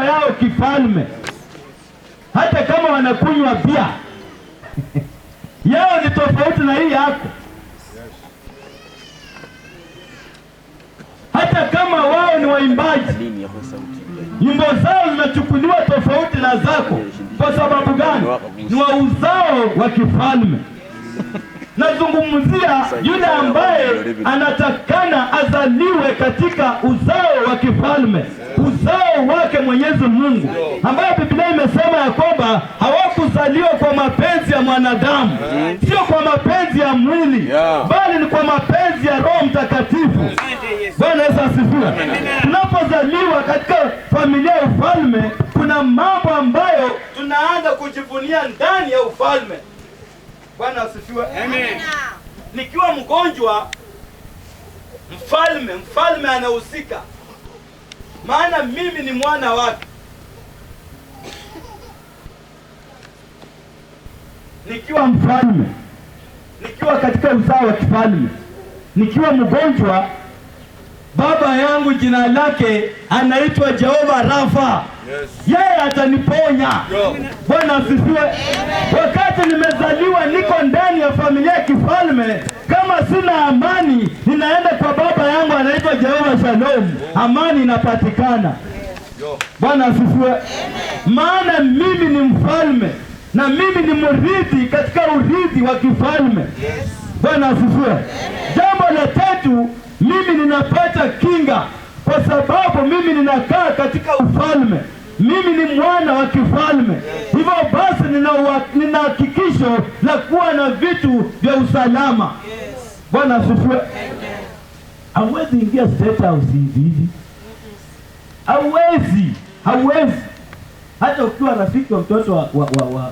yao kifalme, hata kama wanakunywa bia yao ni tofauti na hii yako. Hata kama wao ni waimbaji, nyimbo zao zinachukuliwa tofauti na zako. Kwa sababu gani? Ni wa uzao wa kifalme. Nazungumzia yule ambaye anatakana azaliwe katika uzao wa kifalme, uzao wake Mwenyezi Mungu, ambaye Biblia imesema ya kwamba hawakuzaliwa kwa mapenzi ya mwanadamu, sio kwa mapenzi ya mwili, bali ni kwa mapenzi ya Roho Mtakatifu. Bwana Yesu asifiwe. Tunapozaliwa katika familia ya ufalme, kuna mambo ambayo tunaanza kujivunia ndani ya ufalme. Bwana asifiwe. Amen. Nikiwa mgonjwa, mfalme anahusika, maana mimi ni mwana wake. Nikiwa mfalme, nikiwa katika uzao wa kifalme, nikiwa mgonjwa, baba yangu jina lake anaitwa Jehova Rafa. Yeye ataniponya. Bwana asifiwe. Wakati nimezaliwa niko ndani ya familia ya kifalme, kama sina amani, ninaenda kwa baba yangu anaitwa Jehova Shalom, amani inapatikana. Bwana asifiwe. Maana mimi ni mfalme na mimi ni mrithi katika urithi wa kifalme. Bwana asifiwe. Jambo la tatu, mimi ninapata kinga kwa sababu mimi ninakaa katika ufalme. Mimi ni mwana wa kifalme. Hivyo basi nina hakikisho la kuwa na vitu vya usalama. Bwana asifiwe. Hauwezi ingia State House hivi. Hauwezi. Hata ukiwa rafiki wa mtoto wa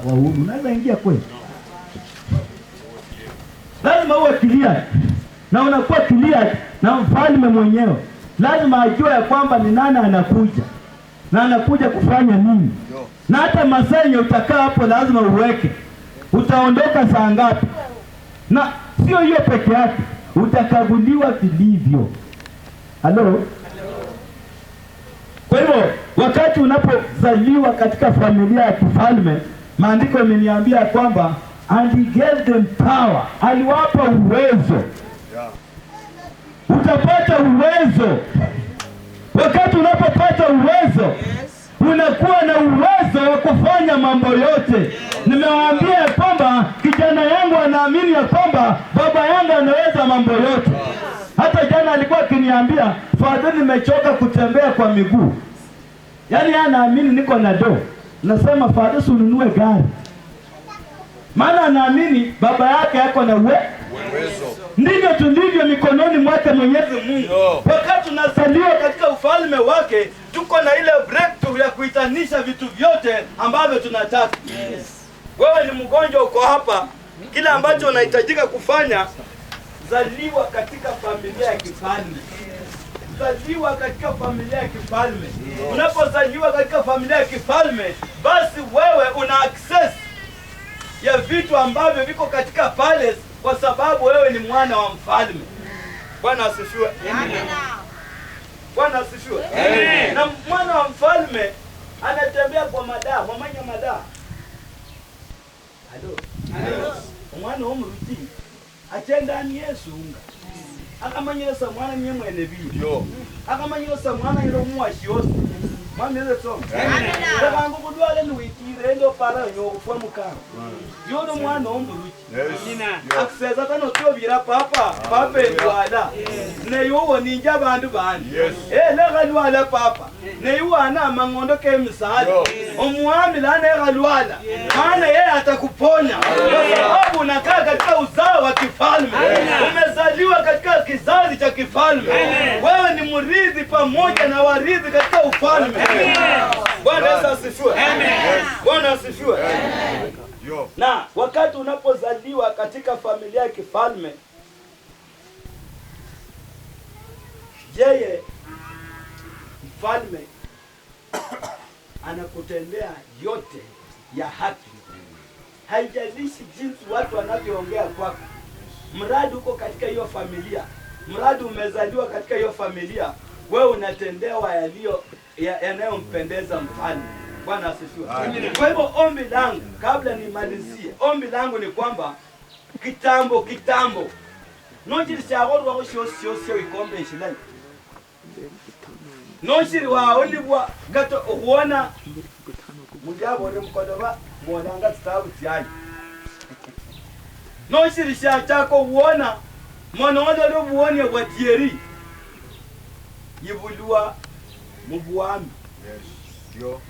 Uhuru, unaweza ingia kweli? Lazima uwe clear. Na unakuwa clear na mfalme mwenyewe. Lazima ajue ya kwamba ni nani anakuja na anakuja kufanya nini. Na hata masaa yenye utakaa hapo lazima uweke, utaondoka saa ngapi. Na sio hiyo peke yake, utakaguliwa vilivyo. Halo? Kwa hivyo wakati unapozaliwa katika familia ya kifalme, maandiko yameniambia kwamba and he gave them power, aliwapa uwezo. Utapata uwezo. Wakati unapopata uwezo, unakuwa na uwezo wa kufanya mambo yote. Nimewaambia kwamba kijana yangu anaamini ya kwamba baba yangu anaweza mambo yote. Hata jana alikuwa akiniambia, "Father, nimechoka kutembea kwa miguu." Yaani anaamini niko na do. Nasema, "Father, ununue gari." Maana anaamini baba yake yako na uwezo. Ndivyo tulivyo mikononi mwake Mwenyezi Mungu. Wakati tunazaliwa katika ufalme wake, tuko na ile breakthrough ya kuitanisha vitu vyote ambavyo tunataka. Wewe ni mgonjwa, uko hapa, kila ambacho unahitajika kufanya, zaliwa katika familia ya kifalme. Zaliwa katika familia ya kifalme. Unapozaliwa katika familia ya kifalme, basi wewe una access ya vitu ambavyo viko katika palace, kwa sababu wewe ni mwana wa mfalme. Bwana asifiwe. Amen. Bwana asifiwe. Amen. Na mwana wa mfalme anatembea kwa madaa, mwamanya madaa. Halo. Mwana omruti achenda ni Yesu unga. Akamanyesa mwana nye mwene bi. Akamanyesa mwana yero mwashi yose. Mwana yero so. Amen. Ndabango kudwale ni witire ndo para yo kwa mukana. Yodo mwana omruti. Akuseza tano tobira papa ndwala. Ne yowo ninja abantu bandi. Lega lwala papa. Ne yuwana amangondo ke misali. Omwami lana ega lwala. Maana yeye atakuponya. Kwa sababu unakaa katika uzao wa kifalme. Umezaliwa katika kizazi cha kifalme. Wewe ni mrithi pamoja na warithi katika ufalme. Bwana Yesu asifiwe. Bwana asifiwe. Na wakati unapozaliwa katika familia ya kifalme, yeye mfalme anakutendea yote ya haki. Haijalishi jinsi watu wanavyoongea kwako. Mradi uko katika hiyo familia, mradi umezaliwa katika hiyo familia, wewe unatendewa yaliyo yanayompendeza mfalme. Bwana asifiwe. Kwa hivyo ombi langu, kabla nimalizie, ombi langu ni kwamba kitambo nojiri chakorwa sio ikombe shilani nojiri waonibwa gato kuona mujabo ne mkodoba mwonanga tsabu tyani nojiri chako kuona monodo lo buone kwa tieri yibulwa mubuami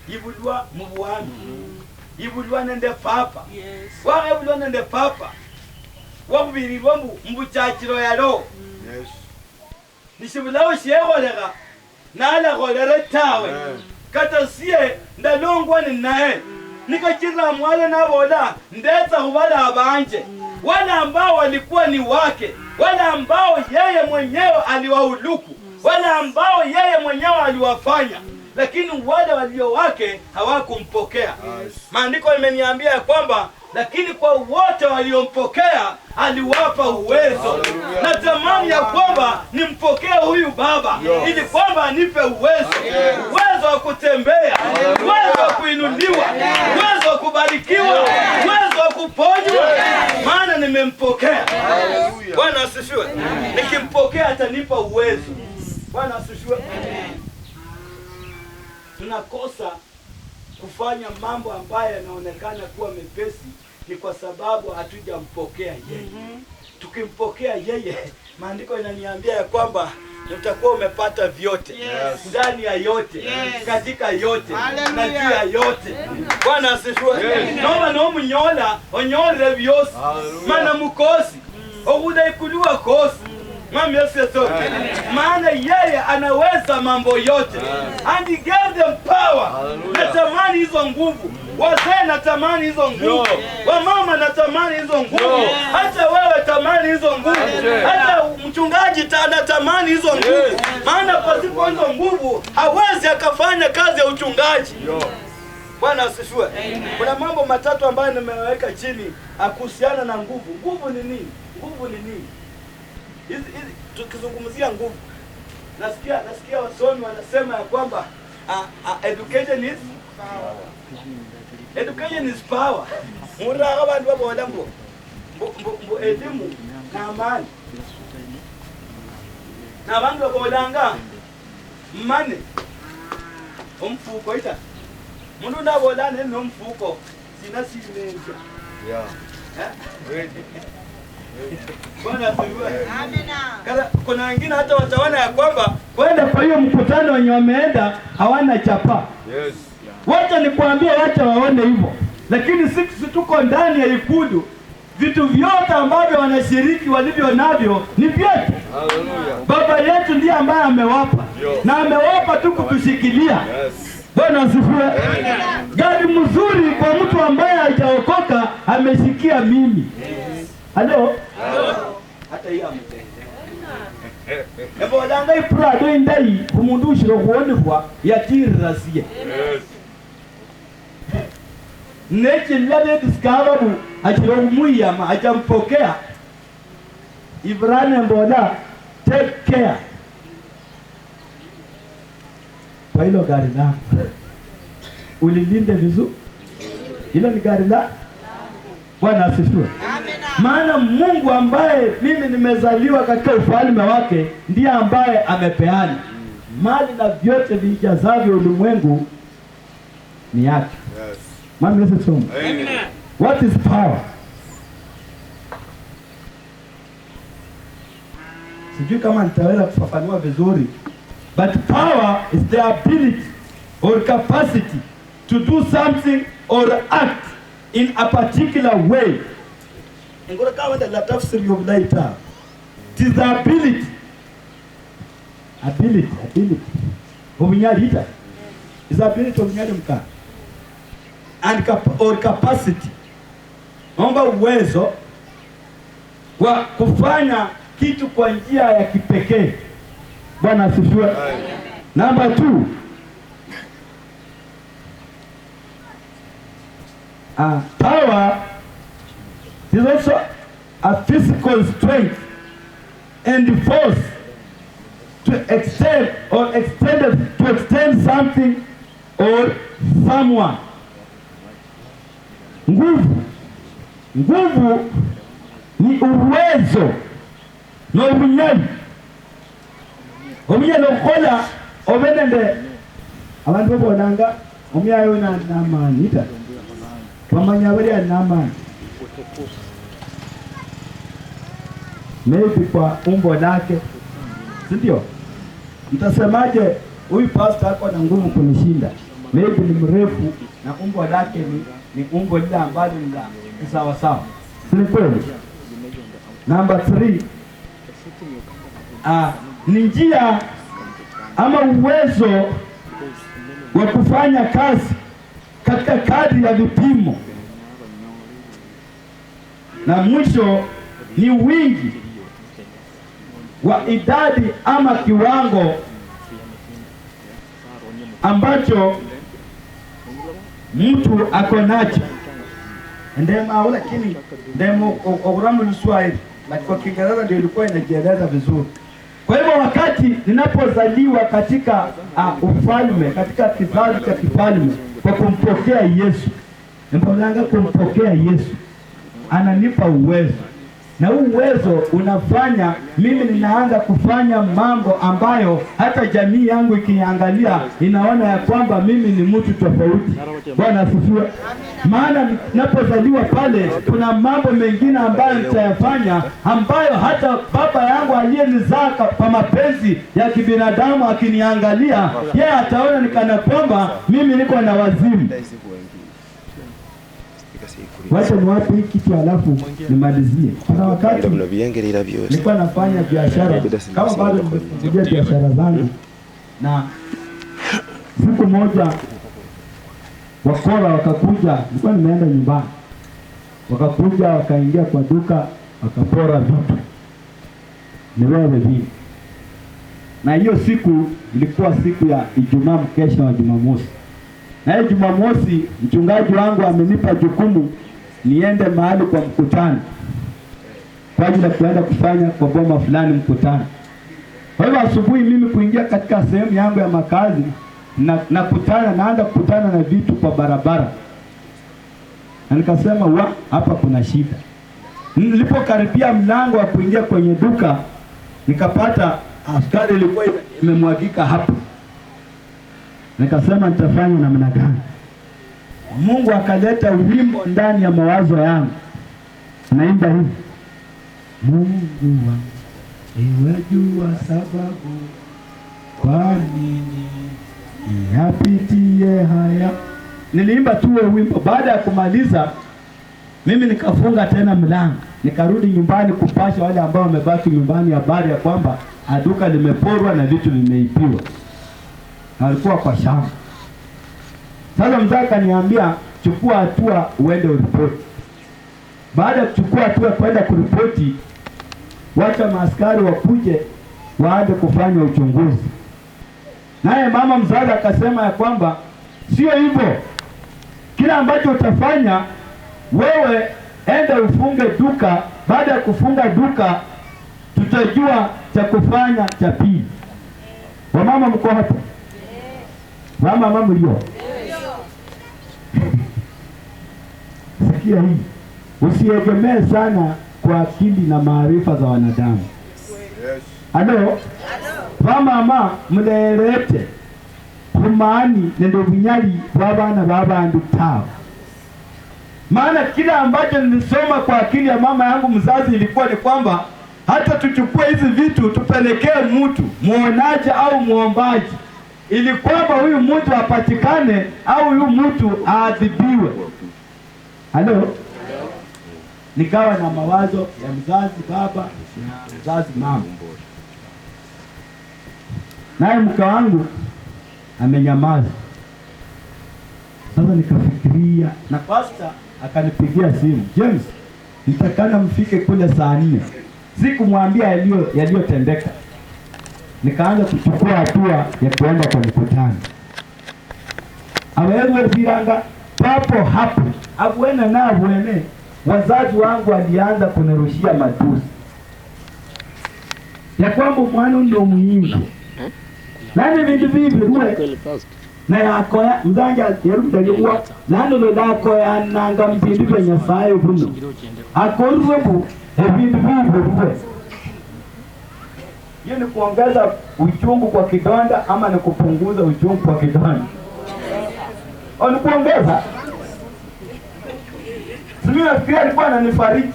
yibulwa mubuami yibulwa nende papa yibulwa nende papa wakubirirwa mbuchachiro yalo nishibulawo shekholekha nalakholere tawe kata siye ndalongwa ni naye nikachira mwale nabola ndeza kubala abanje wale ambao walikuwa ni wake, wale ambao yeye mwenyewe aliwauluku, wale ambao yeye mwenyewe aliwafanya, lakini wale walio wake hawakumpokea. Maandiko imeniambia kwamba lakini kwa wote waliompokea aliwapa uwezo. Natamani ya kwamba nimpokee huyu baba ili kwamba anipe uwezo wa kutembea, uwezo wa kuinuliwa, uwezo wa kubarikiwa, uwezo wa kuponywa, maana nimempokea. Bwana asifiwe. Nikimpokea atanipa uwezo. Bwana asifiwe. Tunakosa kufanya mambo ambayo yanaonekana kuwa mepesi ni kwa sababu hatujampokea yeye. Tukimpokea yeye, maandiko inaniambia ya kwamba utakuwa umepata vyote, ndani ya yote, katika yote, na juu ya yote. Bwana asifiwe. Naomba munyola onyole byose mana mukosi okudaikuliwa kosi mami yeso, maana yeye anaweza mambo yote. And he gave them power. Natamani hizo nguvu. Wazee natamani hizo nguvu. Wamama natamani hizo nguvu. Hata wewe tamani hizo nguvu. Hata mchungaji natamani hizo nguvu. Maana pasipo hizo nguvu hawezi akafanya kazi ya uchungaji. Bwana asifiwe. Kuna mambo matatu ambayo nimeweka chini kuhusiana na nguvu. Nguvu ni nini? Nguvu ni nini? Hizi tukizungumzia nguvu, nasikia wasomi wanasema ya kwamba education is power. Education is power. Muraka abantu babola mbo elimu na amani. Na abantu babolanga money umfuko ita. Mundu ndabola neno umfuko sina simenja. Bwana asifiwe. Amina. Kuna wengine hata wataona ya kwamba kwenda kwa hiyo mkutano wenye wameenda hawana chapa. Wacha nikwambie, wacha waone hivyo. Lakini sisi tuko ndani ya Ikulu, vitu vyote ambavyo wanashiriki walivyo navyo ni vyetu. Baba yetu ndiye ambaye amewapa. Na amewapa tu kutushikilia. Bwana asifiwe. Gari mzuri kwa mtu ambaye hajaokoka ameshikia mimi. Hello? Hata hii amte. Ebo danga iprado indai kumundu ushiro kuonekwa yatirasiye. Neche lade discovered achiro kumuyama achampokea. Ibrane mboda take care. Kwa hilo gari lako ulilinde vizuri. Hilo ni gari la Bwana asifiwe. Maana Mungu ambaye mimi nimezaliwa katika ufalme wake ndiye ambaye amepeana mali na vyote vijazavyo ulimwengu ni yake. Mama Yesu somo. What is power? Sijui kama nitaweza kufafanua vizuri, but power is the ability or capacity to do something or act in a particular way. Ngora kawa la tafsiri of later. It is the ability. Obunyali ita. Is the ability of nyali mka. And or capacity. Omba uwezo wa kufanya kitu kwa njia ya kipekee. Bwana asifiwe. Number 2. Power is also a physical strength and force to extend or extended to a extend something or someone. Nguvu ni uwezo no ubunyali okukola obenende abantu bonanga omyayo n'amaanyi ita bamanya bali n'amaanyi maybe kwa umbo lake, si ndio? Mtasemaje huyu pastor ako na nguvu kunishinda? Maybe ni mrefu na umbo lake ni umbo lile ambalo ni sawa sawa, si kweli? Number 3, ni njia ama uwezo wa kufanya kazi katika kadri ya vipimo, na mwisho ni wingi wa idadi ama kiwango ambacho mtu ako nacho. Ndema lakini ndemo oguramu Kiswahili, lakini kwa Kiingereza ndio ilikuwa inajieleza vizuri. Kwa hivyo wakati ninapozaliwa katika ufalme, katika kizazi cha kifalme, kwa kumpokea Yesu, ninapoanza kumpokea Yesu, ananipa uwezo. Na huu uwezo unafanya mimi ninaanza kufanya mambo ambayo hata jamii yangu ikiangalia inaona ya kwamba mimi ni mtu tofauti. Bwana asifiwe. Maana ninapozaliwa pale kuna mambo mengine ambayo nitayafanya ambayo hata baba yangu aliyenizaa kwa mapenzi ya kibinadamu akiniangalia, yeye ataona nikana kwamba mimi niko na wazimu. Wacha niwape hii kitu alafu nimalizie. Kuna wakati nilikuwa nafanya biashara, kama bado nimefungulia biashara zangu, na siku moja wakora wakakuja, nilikuwa nimeenda nyumbani, wakakuja wakaingia kwa duka wakapora vitu niwewe vile. Na hiyo siku ilikuwa siku ya Ijumaa, mkesha wa Jumamosi. Na hiyo Jumamosi mchungaji wangu amenipa jukumu niende mahali kwa mkutano, kwa ajili ya kuenda kufanya kwa boma fulani mkutano. Kwa hivyo asubuhi mimi kuingia katika sehemu yangu ya makazi, naanza kukutana na vitu kwa barabara. Na nikasema hapa kuna shida. Nilipokaribia mlango wa kuingia kwenye duka, nikapata askari ilikuwa imemwagika hapo. Nikasema nitafanya namna gani? Mungu akaleta wimbo ndani ya mawazo yangu. Naimba hivi: Mungu wangu, ewe jua sababu kwa nini niyapitie haya. Niliimba tu wimbo. Baada ya kumaliza mimi nikafunga tena mlango, nikarudi nyumbani kupasha wale ambao wamebaki nyumbani habari ya kwamba duka limeporwa na vitu vimeibiwa. Alikuwa kwa shamba. Sasa mzee akaniambia chukua hatua uende uripoti. Baada ya kuchukua hatua kwenda kuripoti, wacha maaskari wakuje waanze kufanya uchunguzi. Naye mama mzazi akasema ya kwamba sio hivyo, kila ambacho utafanya wewe enda ufunge duka. Baada ya kufunga duka tutajua cha kufanya cha pili. Wamama mko hapa? Mama mlio? Sikia hii, usiegemee sana kwa akili na maarifa za wanadamu. Alo? Mama mlelete kumani nendo binyali babana babandu tawo. Maana kila ambacho nilisoma kwa akili ya mama yangu mzazi ilikuwa ni kwamba hata tuchukue hizi vitu tupelekee mtu muonaje au muombaji, ili kwamba huyu mtu apatikane au huyu mtu aadhibiwe. Halo? Nikawa na mawazo ya mzazi baba na mzazi mama. Naye mke wangu amenyamaza. Sasa nikafikiria, na pastor akanipigia simu, James, nitakana mfike kule saa 4. Sikumwambia yaliyotendeka. Nikaanza kuchukua hatua ya kuenda kwa mkutano. Awewe viranga papo hapo. Abuena na abuene, wazazi wangu walianza kunirushia matusi ya kwamba mwana ndio muhimu. nani vindu vivi kule na yako ya mzanga yerudaliwa nani ndo dako ya nanga mpindi vya Nyasaye buno akorwebu vindu vivi kule. Hiyo ni kuongeza uchungu kwa kidonda ama ni kupunguza uchungu kwa kidonda? Ni kuongeza. Simi nafikiria alikuwa ananifariki.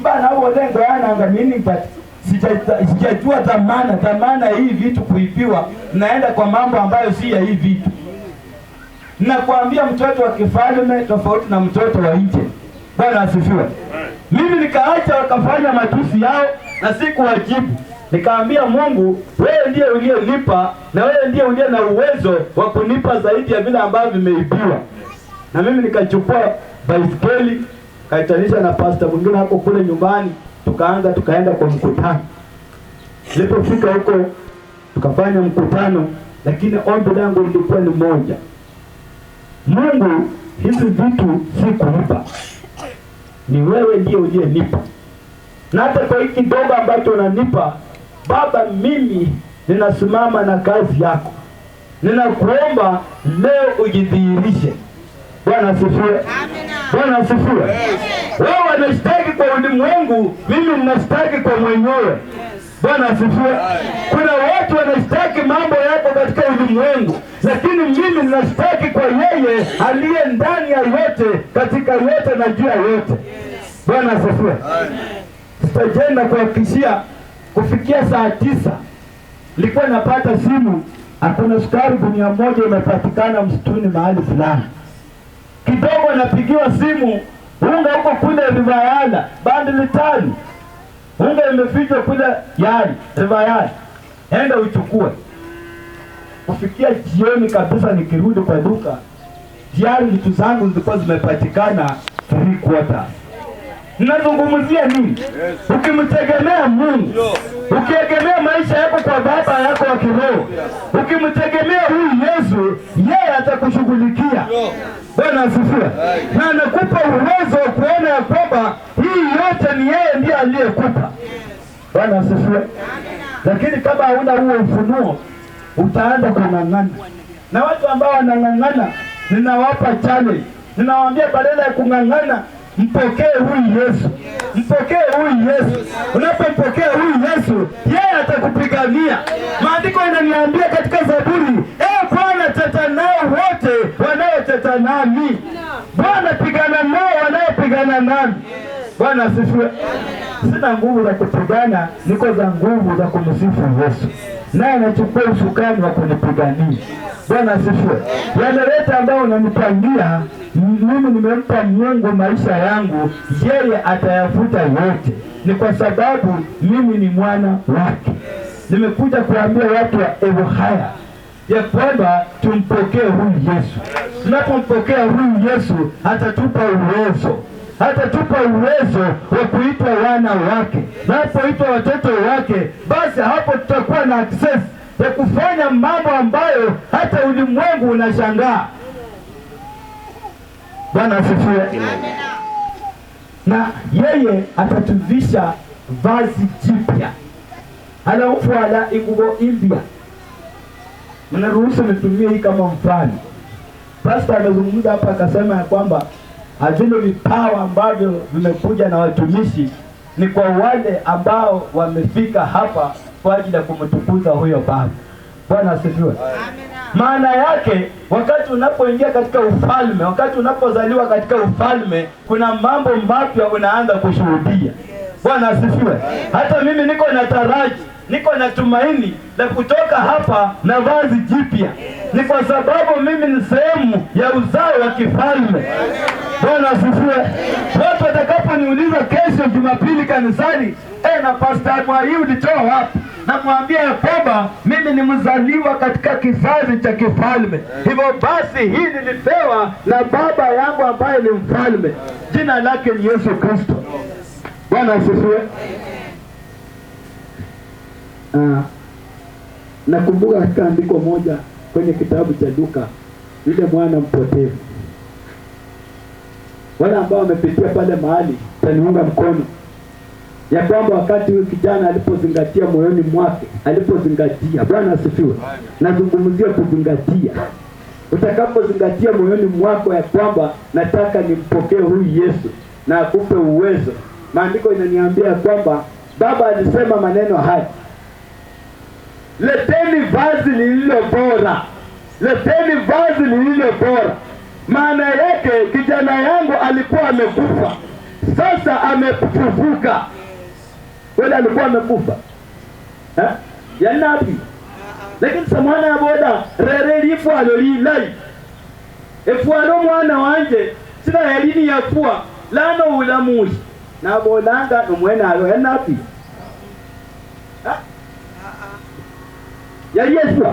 Bana huo lengo yana meaning but sijajua dhamana hii vitu kuibiwa, naenda kwa mambo ambayo si ya hii vitu. Ninakuambia mtoto wa kifalme tofauti na mtoto wa nje. Bwana asifiwe. Mimi nikaacha wakafanya matusi yao na sikuwajibu. Nikaambia Mungu, wewe ndiye uliyenipa na wewe ndiye uliye na uwezo wa kunipa zaidi ya vile ambavyo vimeibiwa. Na mimi nikachukua baiskeli, kaitanisha na pastor mwingine hapo kule nyumbani, tukaenda kwa mkutano. Nilipofika huko tukafanya mkutano, lakini ombi langu lilikuwa ni moja. Mungu, hizi vitu si kunipa, ni wewe ndiye uliyenipa. Na hata kwa hiki kidogo ambacho unanipa Baba, mimi ninasimama na kazi yako. Ninakuomba leo ujidhihirishe. Bwana asifiwe. Bwana asifiwe. Wewe unashtaki kwa ulimwengu, mimi ninashtaki kwa mwenyewe. Bwana asifiwe. Kuna watu wanashtaki mambo yako katika ulimwengu, lakini mimi ninashtaki kwa yeye aliye ndani ya yote, katika yote na juu ya yote. Bwana asifiwe. Sitajenda kuhakikishia kufikia saa 9 nilikuwa napata simu, hakuna sukari gunia moja imepatikana msituni mahali fulani. Kidogo napigiwa simu, unga huko kule Rivayala, bandili 5. Unga imefichwa kule Rivayala. Enda uchukue. Kufikia jioni kabisa nikirudi kwa duka, tayari vitu zangu zilikuwa zimepatikana 3/4. Nazungumzia nini? Ukimtegemea Mungu, ukiegemea maisha yako kwa baba yako wa kiroho, ukimtegemea huyu Yesu, yeye atakushughulikia. Bwana asifiwe. Na anakupa uwezo wa kuona ya kwamba hii yote ni yeye ndiye aliyekupa. Bwana asifiwe. Lakini kama hauna huo ufunuo, utaanza kung'ang'ana. Na watu ambao wanang'ang'ana, ninawapa challenge. Ninawaambia badala ya kung'ang'ana, mpokee huyu Yesu. Mpokee huyu Yesu. Unapompokea huyu Yesu, yeye atakupigania. Maandiko inaniambia katika Zaburi, Bwana teta nao wote wanaoteta nami. Bwana pigana nao wanaopigana nami. Bwana asifiwe. Sina nguvu za kupigana, niko za nguvu za kumsifu Yesu. Naye anachukua usukani wa kunipigania. Bwana asifiwe. Yale yote ambayo unanipangia, mimi nimempa Mungu maisha yangu, yeye atayafuta yote. Ni kwa sababu mimi ni mwana wake. Nimekuja kuambia watu wa Evohaya ya kwamba tumpokee huyu Yesu. Tunapompokea huyu Yesu, atatupa uwezo. Hatatupa uwezo wa kuitwa wana wake. Tunapoitwa watoto wake, basi hapo tutakuwa na access ya kufanya mambo ambayo hata ulimwengu unashangaa. Bwana asifiwe. Na yeye atatuvisha vazi jipya. Halafu ala inguo impya. Mnaruhusu nitumie hii kama mfano. Pastor amezungumza hapa akasema ya kwamba vile vipawa ambavyo vimekuja na watumishi ni kwa wale ambao wamefika hapa kwa ajili ya kumtukuza huyo Baba. Bwana asifiwe. Maana yake wakati unapoingia katika ufalme, wakati unapozaliwa katika ufalme, kuna mambo mapya unaanza kushuhudia. Bwana asifiwe. Hata mimi niko na taraji, niko na tumaini la kutoka hapa na vazi jipya. Ni kwa sababu mimi ni sehemu ya uzao wa kifalme. Bwana asifiwe. Watu watakaponiuliza kesho Jumapili kanisani, na Pastor Mwai ulitoa wapi? Na mwambia ya kwamba mimi ni mzaliwa katika kizazi cha kifalme. Hivyo basi hii nilipewa na baba yangu ambaye ni mfalme. Jina lake ni Yesu Kristo. Bwana asifiwe. Nakumbuka katika andiko moja kwenye kitabu cha Luka, yule mwana mpotevu. Wale ambao wamepitia pale mahali taniunga mkono. ya kwamba wakati huyu kijana alipozingatia moyoni mwake, alipozingatia, Bwana asifiwe, nazungumzia kuzingatia. Utakapozingatia moyoni mwako ya kwamba nataka nimpokee huyu Yesu na akupe uwezo, maandiko inaniambia kwamba Baba alisema maneno haya, leteni vazi lililo bora, leteni vazi lililo bora. Maana yake kijana yangu alikuwa amekufa, sasa amefufuka. Wala alikuwa amekufa ya nabi, lakini samwana ya boda rere lifwalo lilai efwalo mwana wanje sina yalini yakuwa lano ulamushi na bolanga nomwena alo ya nabi ya Yesu.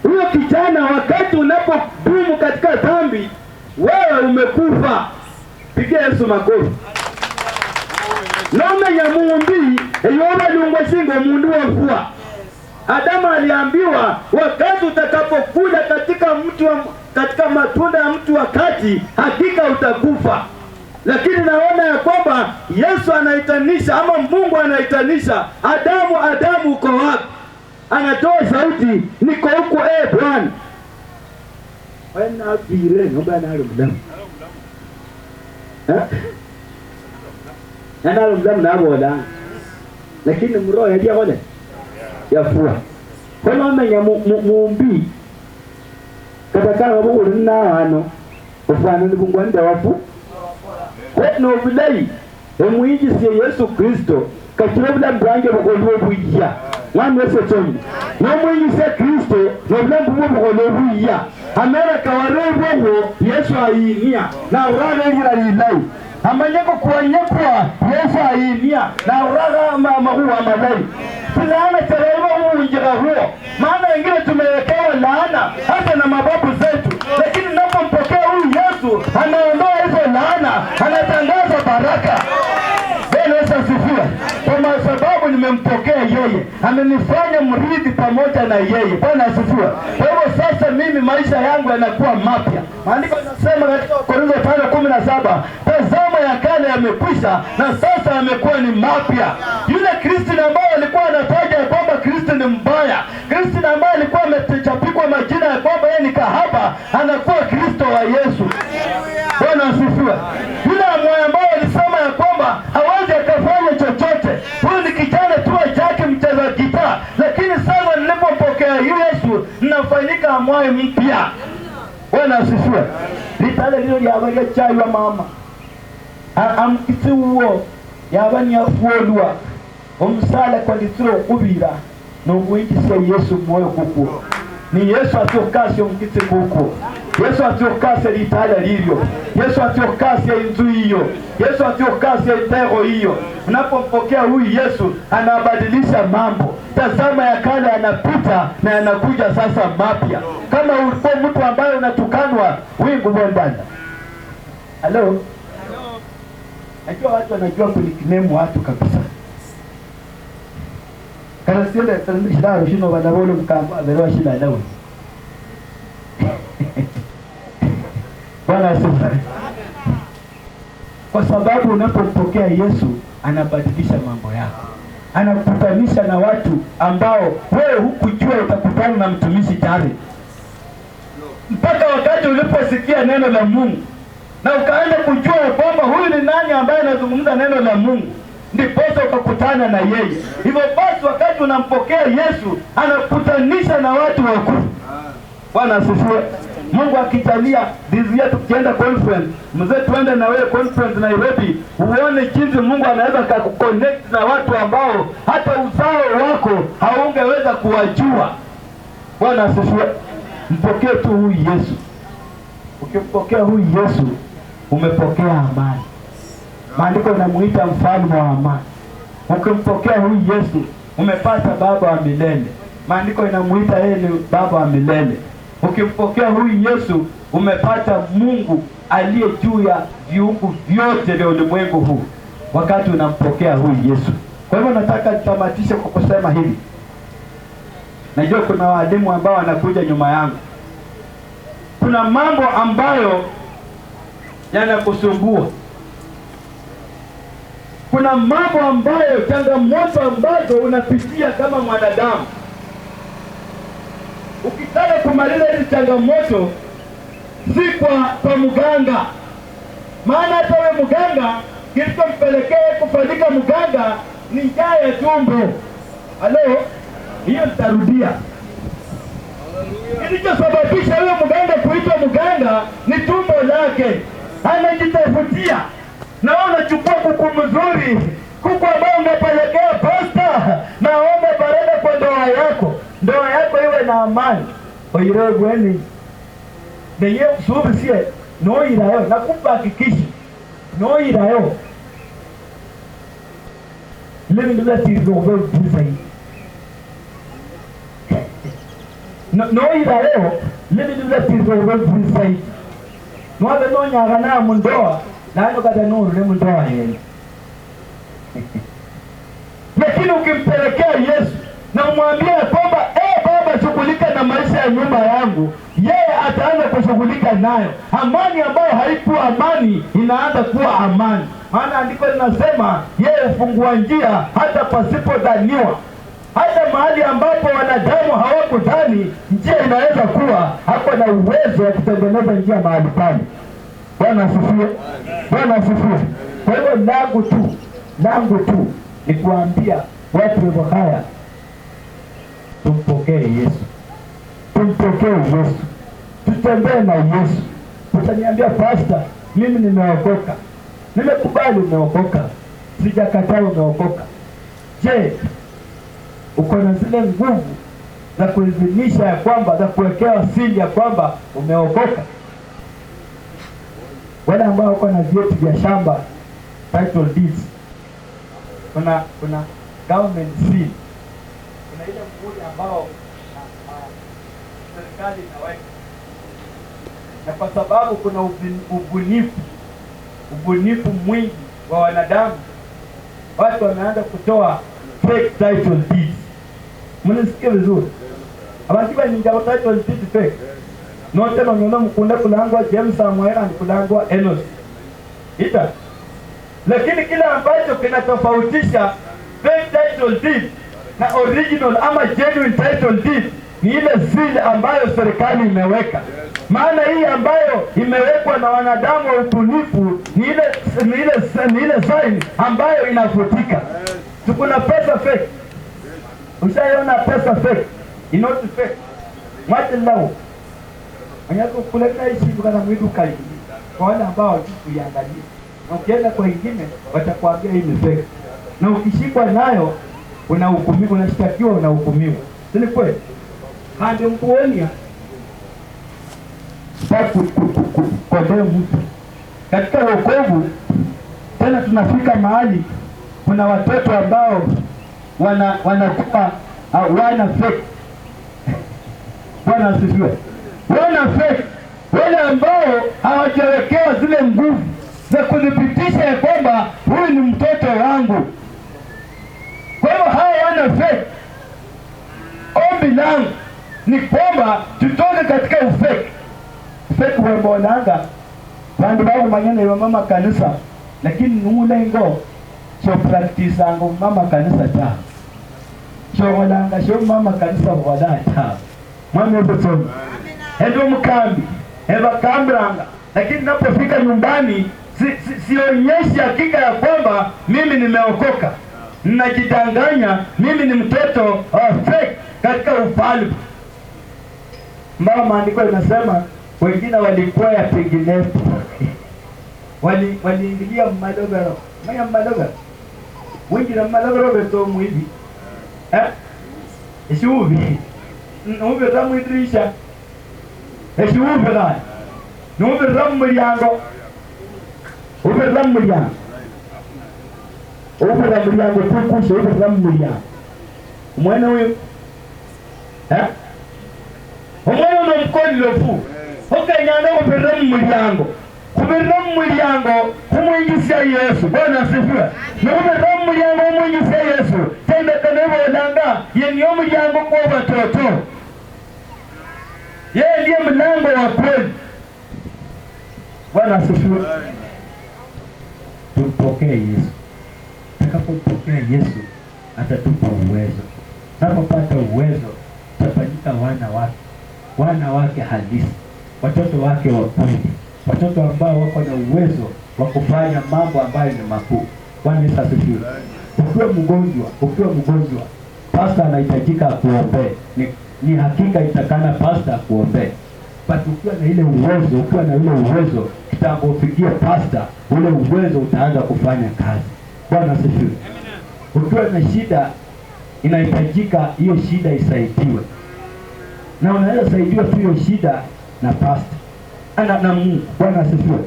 Huyo kijana, wakati unapodumu katika dhambi, wewe umekufa. Pigia Yesu makofi. Nomenya muumbi eyoba lungo singo mundu wafua. Adamu aliambiwa wakati utakapokula katika matunda ya mtu wakati, hakika utakufa. Lakini naona ya kwamba Yesu anaitanisha, ama Mungu anaitanisha, Adamu uko wapi? Anatoa sauti, niko huko Bwana. Wana vile ngoba nalo mdamu. Nalo mdamu naboda. Lakini mroho yadia wale yafua. Kwa menya muumbi katakana bugu nina hano ufana nibungwanda wafu. Kwa no bilai emwiji si Yesu Kristo kakirobula mbrange bugondo buya. Mwana wese chombi nomwiji se Kristo nobula bugondo buya. Amera kawarebo Yesu ayinia na uraga ngira lilai. Amanyeko kuanyekwa Yesu ayinia na uraga mahuwa malai. Tunaana tereba uinjira huo. Maana wengine tumewekewa laana hata na mababu zetu, lakini ninapompokea huyu Yesu anaondoa hizo laana, anatangaza baraka. Bwana Yesu asifiwe. Kwa sababu nimempokea yeye, amenifanya mrithi pamoja na yeye. Bwana asifiwe. Kwa hivyo sasa mimi maisha yangu yanakuwa mapya. Maandiko yanasema katika Korintho 5:17, tazama ya kale yamekwisha na sasa yamekuwa ni mapya. Yule Kristo ambaye alikuwa anataja kwamba Kristo ni mbaya, Kristo ambaye alikuwa amechapikwa majina ya kwamba yeye ni kahaba, anakuwa Kristo wa Yesu. Bwana asifiwe. Yule ambaye alisema ya kwamba hawezi akafanya chochote, huyu ni kijana tu chake mcheza gitaa, lakini sasa nilipompokea Yesu ninafanyika amwaye mpya. Bwana asifiwe. Litale lilo lyabaga chai wa mama amkiti uwo yabani afuolwa omusala kwa litiro kubira no kuingiza Yesu moyo kuko ni Yesu atokase omkiti kuko, Yesu atokase litala lilyo, Yesu atokase inzu hiyo, Yesu atokase itero hiyo. Unapompokea huyu Yesu anabadilisha mambo. Tazama ya kale yanapita na yanakuja sasa mapya. Kama ulikuwa mtu ambaye unatukanwa wingu bondana. Hello? Najua watu wanajua kuniknemu watu kabisa. Kana sile shida shino wanabolo mkamba ameroa shida nao. Bwana asifiwe. Kwa sababu unapompokea Yesu anabadilisha mambo yako. Anakutanisha na watu ambao wewe hukujua utakutana na mtumishi tare. Mpaka wakati uliposikia neno la Mungu na ukaanza kujua kwamba huyu ni nani ambaye anazungumza neno la Mungu, ndipo ukakutana na yeye. Hivyo basi wakati unampokea Yesu anakutanisha na watu wakuu. Bwana asifiwe. Mungu akijalia dizia tukienda conference, mzee tuende na wewe conference Nairobi, uone jinsi Mungu anaweza kukuconnect na watu ambao hata uzao wako haungeweza kuwajua. Bwana asifiwe. Mpokee tu huyu Yesu. Ukimpokea huyu Yesu umepokea amani. Maandiko yanamuita mfalme wa amani. Ukimpokea huyu Yesu umepata baba wa milele. Maandiko yanamuita yeye ni baba wa milele. Ukimpokea huyu Yesu umepata Mungu aliye juu ya viungu vyote vya ulimwengu huu wakati unampokea huyu Yesu. Kwa hivyo nataka nitamatishe kwa kusema hivi. Najua kuna walimu ambao wanakuja nyuma yangu. kuna mambo ambayo yanakusumbua, kuna mambo ambayo, changamoto ambazo unapitia kama mwanadamu. Ukitaka kumaliza hizi changamoto, si kwa mganga, maana hata wewe mganga kilichompelekea kufanyika mganga ni njaa ya tumbo. Halo, hiyo nitarudia. Kilichosababisha huyo mganga kuitwa mganga ni tumbo lake, anajitafutia. Na wewe unachukua kuku mzuri, kuku ambao unapelekea pasta, naomba baraka kwa ndoa yako iwe na amani. Oyiregweni neye subisie noirayo, nakupa hakikisho noirayo living the life of God design. Noirayo living the life of God design. Noaga nonyaga na mundoa nano kada nuru le mundoa yeye. Lakini ukimpelekea Yesu na umwambia kwamba Baba, shughulika na maisha ya nyumba yangu, yeye ataanza kushughulika nayo. Amani ambayo haikuwa amani inaanza kuwa amani. Maana andiko linasema yeye hufungua njia hata pasipodhaniwa. Hata mahali ambapo wanadamu hawakudhani njia inaweza kuwa, hapo na uwezo wa kutengeneza njia mahali pale. Bwana asifiwe. Bwana asifiwe. Kwa hivyo langu tu ni kuambia watu wa haya, tumpokee Yesu. Tumpokee Yesu. Tutembee na Yesu. Utaniambia pastor, mimi nimeokoka. Nimekubali umeokoka. Sijakataa umeokoka. Je, uko na zile nguvu za kuidhinisha ya kwamba, za kuwekea siri ya kwamba umeokoka? Wale ambao wako na vyeti vya shamba, title deeds, kuna government seal, kuna ile mmoja ambao serikali inaweka, na kwa sababu kuna ubunifu mwingi wa wanadamu, watu wameanza kutoa fake title deeds. Mnasikia vizuri? Abantiba ninja title deed fake. Note maneno mkunda kulangwa James Samuel and kulangwa Enos. Ita. Lakini kila ambacho kinatofautisha fake title deed na original ama genuine title deed ni ile seal ambayo serikali imeweka. Maana hii ambayo imewekwa na wanadamu wa ubunifu ni ile sign ambayo inafutika. Tukuna pesa fake. Ushaona pesa fake? Inoti fake. Mwache lao. Anyako kuleta ishi kana mwidu kali. Kwa wale ambao kuiangalia. Na ukienda kwa wengine watakwambia hii ni fake. Na ukishikwa nayo unahukumiwa, unashtakiwa, unahukumiwa. Si kweli? Hadi mkuonia kwa mtu katika wokovu. Tena tunafika mahali kuna watoto ambao wanakuwa wana fake. Bwana asifiwe. Wana fake, wale ambao hawajawekewa zile nguvu za kudhibitisha ya kwamba huyu ni mtoto wangu. Kwa hivyo hawa wana fake. Ombi langu ni kwamba tutoke katika ufake. Fake wanaanga bandu bao manyana ya mama kanisa, lakini nulengo so practice ango mama kanisa ta. So walanga so mama kanisa wala ta. Mama mtoto. Endo mkambi, eva kambranga. Lakini napofika nyumbani sionyeshi hakika ya kwamba mimi nimeokoka. Ninajidanganya mimi ni mtoto fake katika ufalme. Mbao maandiko inasema wengine walikuwa ya penginepo. Waliingilia mmadogaro. Maya mmadogaro. Wengine mmadogaro beto muhivi. Eshuvi. Nuve ramu idrisha. Eshuvi gani. Nuve ramu mliango. Uve ramu mliango. Uve ramu mliango tukusha. Uve ramu mliango. Umwene huyo. Umwene huyo mkoni lofu. Nyanda kupiramu mliango kumwingisha Yesu. Bwana asifiwe. Kupiramu mliango kumwingisha Yesu. Tenda kanevo olanga yenyo mliango kwa watoto. Yeye ndiye mlango wa kweli. Bwana asifiwe. Tumpokee Yesu. Tutakapompokea Yesu atatupa uwezo. Tunapopata uwezo tutafanyika wana wake halisi, watoto wake wa kweli, watoto ambao wako na uwezo wa kufanya mambo ambayo ni makuu. Bwana Yesu asifiwe. Ukiwa mgonjwa, pastor anahitajika kuombea. Ni hakika itakana pastor kuombea. But ukiwa na ile uwezo, kitambo ufikie pastor, ule uwezo utaanza kufanya kazi. Bwana asifiwe. Ukiwa na shida, inahitajika hiyo shida isaidiwe. Na unaweza saidiwa tu hiyo shida na pastor. Na Mungu. Bwana asifiwe.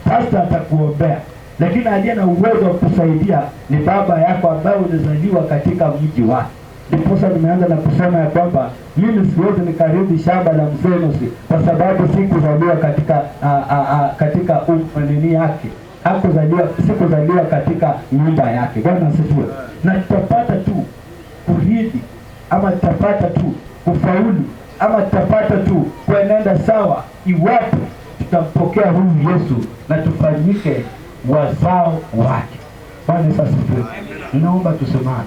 Pastor atakuombea, lakini aliye na uwezo wa kusaidia ni baba yako ambaye ulizaliwa katika mji wake. Ndiposa nimeanza na kusema ya kwamba mimi siwezi nikarudi shamba la mzee Nusi kwa sababu sikuzaliwa katika nini yake. Sikuzaliwa katika nyumba yake. Bwana asifiwe. Na tutapata tu kurithi, ama tutapata tu kufaulu, ama tutapata tu kuenenda sawa iwapo tutampokea huyu Yesu na tufanyike wazao wake. Bwana Yesu asifiwe. Ninaomba tusimame.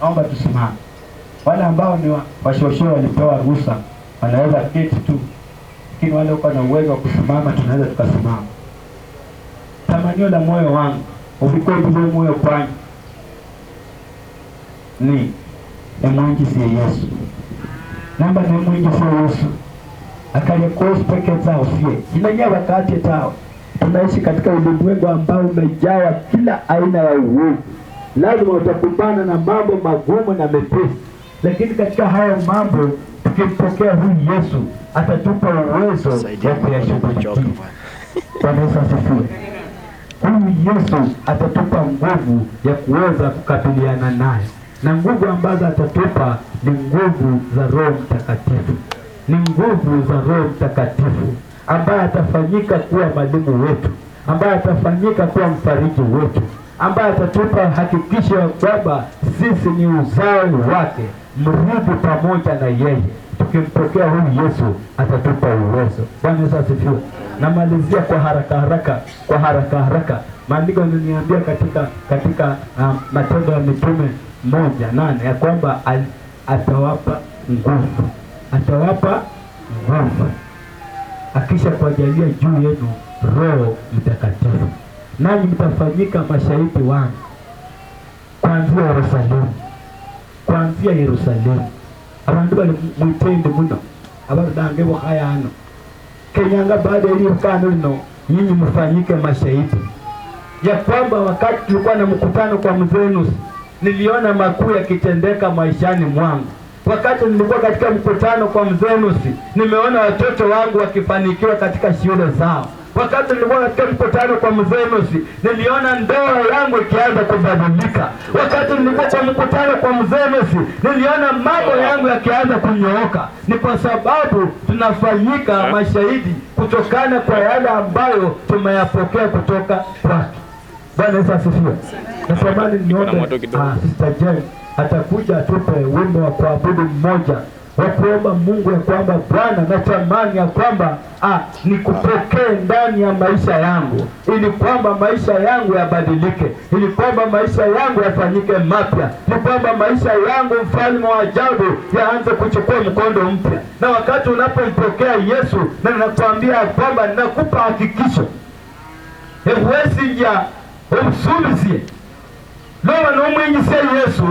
Naomba tusimame. Wale ambao ni washosho walipewa ruhusa wanaweza keti tu, lakini wale uko na uwezo wa kusimama tunaweza tukasimama. Tamanio la moyo wangu ulikuwa ile moyo kwangu ni mwingizie Yesu. Namba ni mwingizie Yesu. Akalia peke zao sie. Inanya wakati tao. Tunaishi katika ulimwengu ambao umejawa kila aina ya uovu. Lazima utakumbana na mambo magumu na mepesi. Lakini katika hayo mambo tukimpokea huyu Yesu atatupa uwezo wa kuyashughulikia. Bwana Yesu asifiwe. Huyu Yesu atatupa nguvu ya kuweza kukabiliana naye. Na nguvu ambazo atatupa ni nguvu za Roho Mtakatifu. Ni nguvu za Roho Mtakatifu ambaye atafanyika kuwa mwalimu wetu, ambaye atafanyika kuwa mfariji wetu, ambaye atatupa hakikisho ya kwamba sisi ni uzao wake, mrithi pamoja na yeye. Tukimpokea huyu Yesu atatupa uwezo. Bwana Yesu asifiwe. Namalizia kwa haraka. Maandiko yananiambia katika Matendo ya Mitume 1:8 ya kwamba atawapa nguvu. Akisha kujalia juu yenu Roho Mtakatifu, nanyi mtafanyika mashahidi wangu kuanzia Yerusalemu. Abantu bali mwitende muno abadange bokhayano kenyanga baada ya hiyo kano lino nyinyi mfanyike mashahidi ya kwamba wakati tulikuwa na mkutano kwa mzee Nusi niliona makuu yakitendeka maishani mwangu. Wakati nilikuwa katika mkutano kwa mzee Nusi nimeona watoto wangu wakifanikiwa katika shule zao. Wakati nilikuwa katika mkutano kwa mzee Nusi niliona ndoa yangu ikianza kubadilika. Wakati nilikuwa kwa mkutano kwa mzee Nusi niliona mambo yangu yakianza kunyooka. Ni kwa sababu tunafanyika mashahidi kutokana kwa yale ambayo tumeyapokea kutoka kwake. Bwana Yesu asifiwe. Natamani niombe Sister Jane atakuja atupe wimbo wa kuabudu mmoja wa kuomba Mungu ya kwamba Bwana natamani ya kwamba nikupokee ndani ya maisha yangu, ili kwamba maisha yangu yabadilike, ili kwamba maisha yangu yafanyike mapya, ili kwamba maisha yangu mfalme wa ajabu yaanze kuchukua mkondo mpya. Na wakati unapompokea Yesu, na ninakwambia kwamba ninakupa hakikisho ewesija obusubizie noba n'omwingisie Yesu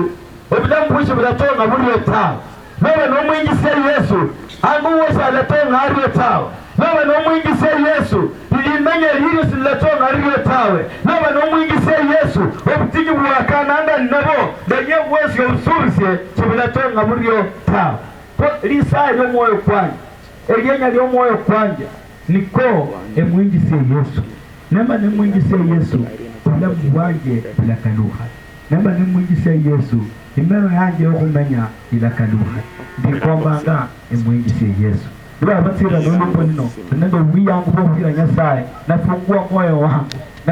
obulamu bwinshi buratonga buriyo tawe. Noba n'omwingisie Yesu angu wose alatonga ariyo tawe. Noba n'omwingisie Yesu ilimenya liryo silatonga ariyo tawe. Noba n'omwingisie Yesu obutigi bwakananga nabo ndanye bwese obusubizie kibulatonga buriyo tawe. Lisa ly'omwoyo kwanje eryenya ly'omwoyo kwanje niko emwingisie Yesu. Namba nimwingisie Yesu obulamu bwange bulakaluha. Namba nimwingisie Yesu imero yange yokumenya ilakaluha. Ndikombanga emwingisie Yesu. Iba abatira n'oluponi no nende wiyangu bw'obwira Nyasaye nafungua moyo wangu.